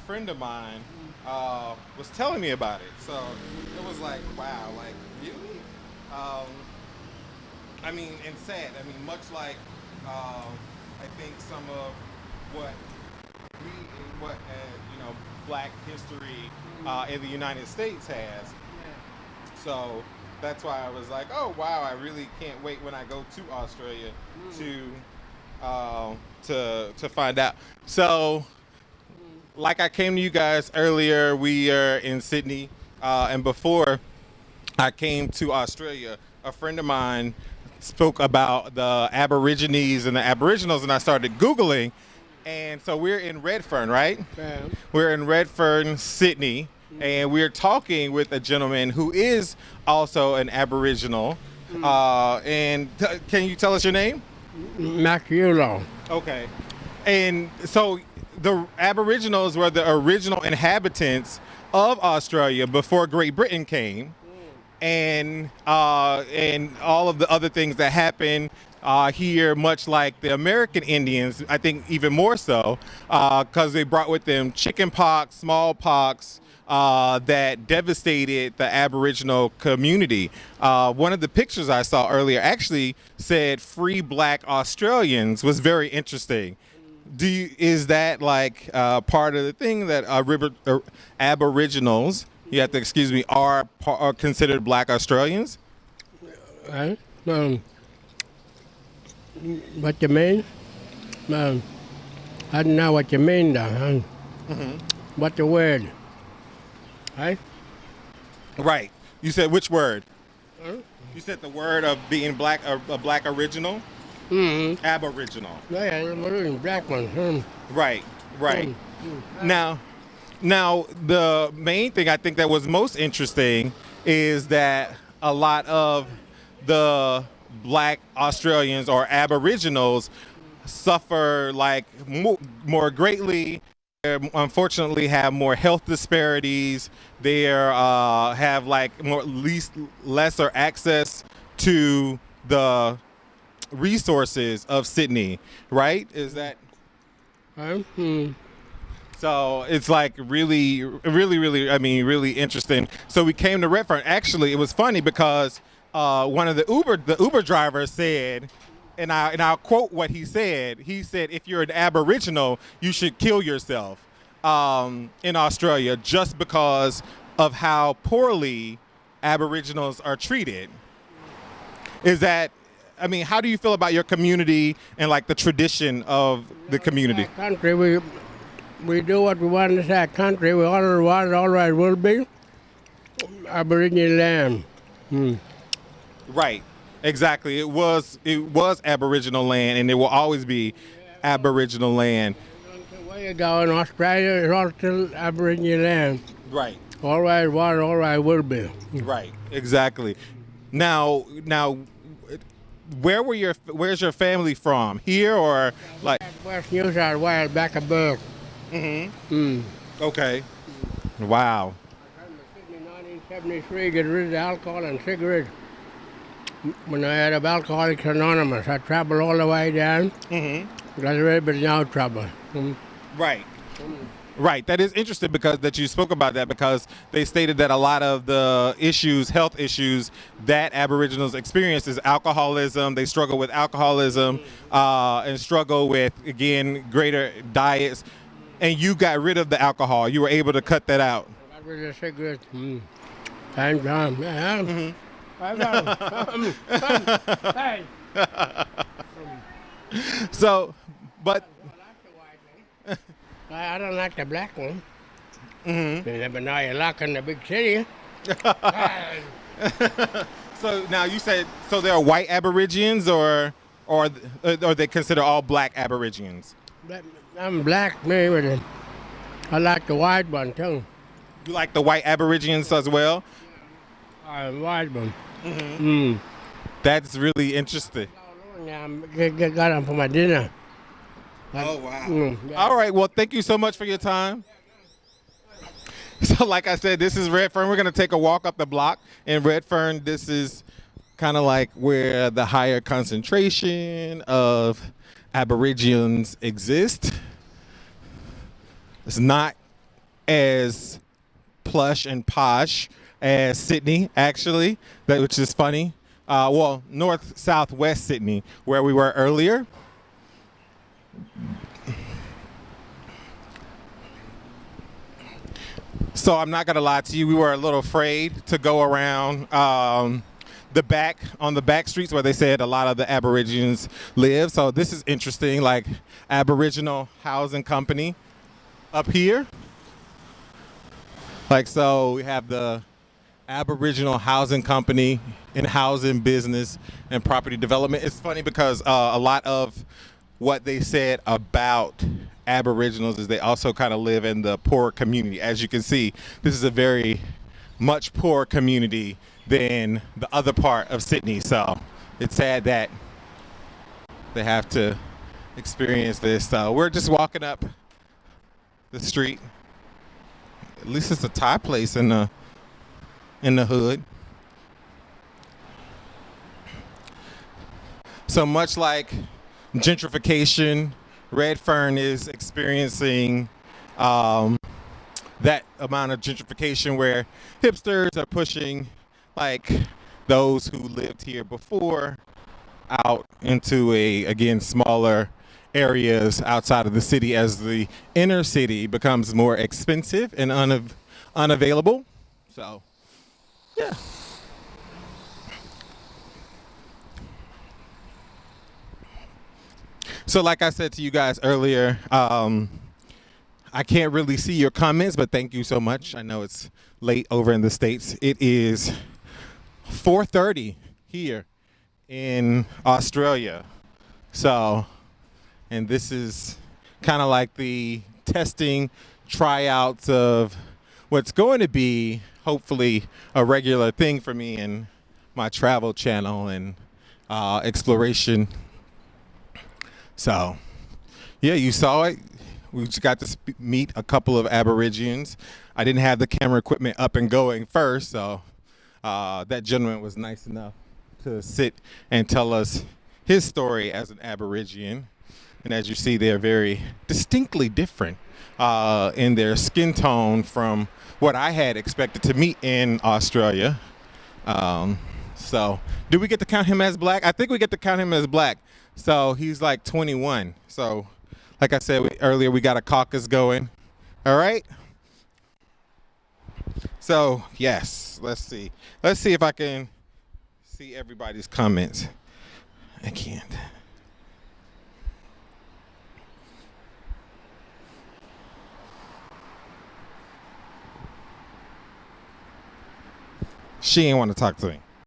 friend of mine was telling me about it. So it was like, wow, like really? Um, I mean, and sad. I mean, much like I think some of what we, what Black history in the United States has. So that's why I was like, oh wow, I really can't wait when I go to Australia to to find out. So, like I came to you guys earlier, we are in Sydney, and before I came to Australia, a friend of mine spoke about the Aborigines and the Aboriginals, and I started Googling. And so we're in Redfern, right? Yeah. We're in Redfern, Sydney, and we're talking with a gentleman who is also an Aboriginal. Can you tell us your name? Maculo. Okay. And so the Aboriginals were the original inhabitants of Australia before Great Britain came, and all of the other things that happened here, much like the American Indians, I think even more so, because they brought with them chicken pox, smallpox, that devastated the Aboriginal community. One of the pictures I saw earlier actually said "Free Black Australians," was very interesting. Is that like part of the thing that Aboriginals, you have to excuse me, are considered Black Australians? Right? What you mean? I don't know what you mean though. What's the word? Right? Right. You said which word? You said the word of being black, a black original? Aboriginal. Yeah, the black one. Right, right. Now, the main thing I think that was most interesting is that a lot of the Black Australians or Aboriginals suffer like more greatly. They unfortunately have more health disparities. They have like lesser access to the resources of Sydney, right? Is that so? It's like really, really, really, I mean, really interesting. So we came to Redfern. Actually, it was funny because one of the Uber drivers said, and I'll quote what he said. He said, "If you're an Aboriginal, you should kill yourself in Australia just because of how poorly Aboriginals are treated." Is that? I mean, how do you feel about your community and like the tradition of the community? Country, we do what we want in that country. We all what it always will be. Aboriginal land. Right. Exactly. It was Aboriginal land, and it will always be Aboriginal land. Where you go in Australia, it's all still Aboriginal land. Right. Always was, always will be. Right. Exactly. Now, where's your family from? Here or like West New South Wales, back of Burke. Okay. Wow. In 1973, get rid of alcohol and cigarettes. When I had of Alcoholics Anonymous, I traveled all the way down. Got rid of it, no trouble. Right. Right. That is interesting because that you spoke about that, because they stated that a lot of the issues, health issues that Aboriginals experience is alcoholism. They struggle with alcoholism and struggle with, again, greater diets. And you got rid of the alcohol. You were able to cut that out. Got rid of the cigarettes. Thank God. Yeah. Hey. So, but I don't like the black one. But now you're in the big city. so now you said, so there are white Aborigines or they consider all black Aborigines? I'm black, me, but I like the white one too. You like the white Aborigines as well? White one. That's really interesting. Got them for my dinner. Oh, wow. All right. Well, thank you so much for your time. So like I said, this is Redfern. We're going to take a walk up the block. In Redfern, this is kind of like where the higher concentration of Aborigines exist. It's not as plush and posh as Sydney, actually, which is funny. Well, north, southwest Sydney, where we were earlier. So I'm not gonna lie to you, we were a little afraid to go around on the back streets where they said a lot of the Aborigines live. So this is interesting, like Aboriginal Housing Company up here. Like, so we have the Aboriginal Housing Company in housing, business, and property development. It's funny because a lot of what they said about Aboriginals is they also kind of live in the poor community. As you can see, this is a very much poorer community than the other part of Sydney. So it's sad that they have to experience this. So we're just walking up the street. At least it's a Thai place in the hood. So much like gentrification, Redfern is experiencing that amount of gentrification where hipsters are pushing like those who lived here before out into again, smaller areas outside of the city as the inner city becomes more expensive and unavailable. So, yeah. So like I said to you guys earlier, I can't really see your comments, but thank you so much. I know it's late over in the States. It is 4:30 here in Australia. So, and this is kind of like the testing tryouts of what's going to be hopefully a regular thing for me in my travel channel and exploration. So, yeah, you saw it. We just got to meet a couple of Aborigines. I didn't have the camera equipment up and going first, so that gentleman was nice enough to sit and tell us his story as an Aborigine. And as you see, they're very distinctly different in their skin tone from what I had expected to meet in Australia. So, do we get to count him as black? I think we get to count him as black. So he's like 21. So, like I said earlier, we got a caucus going. All right. So yes, let's see. Let's see if I can see everybody's comments. I can't. She ain't want to talk to me.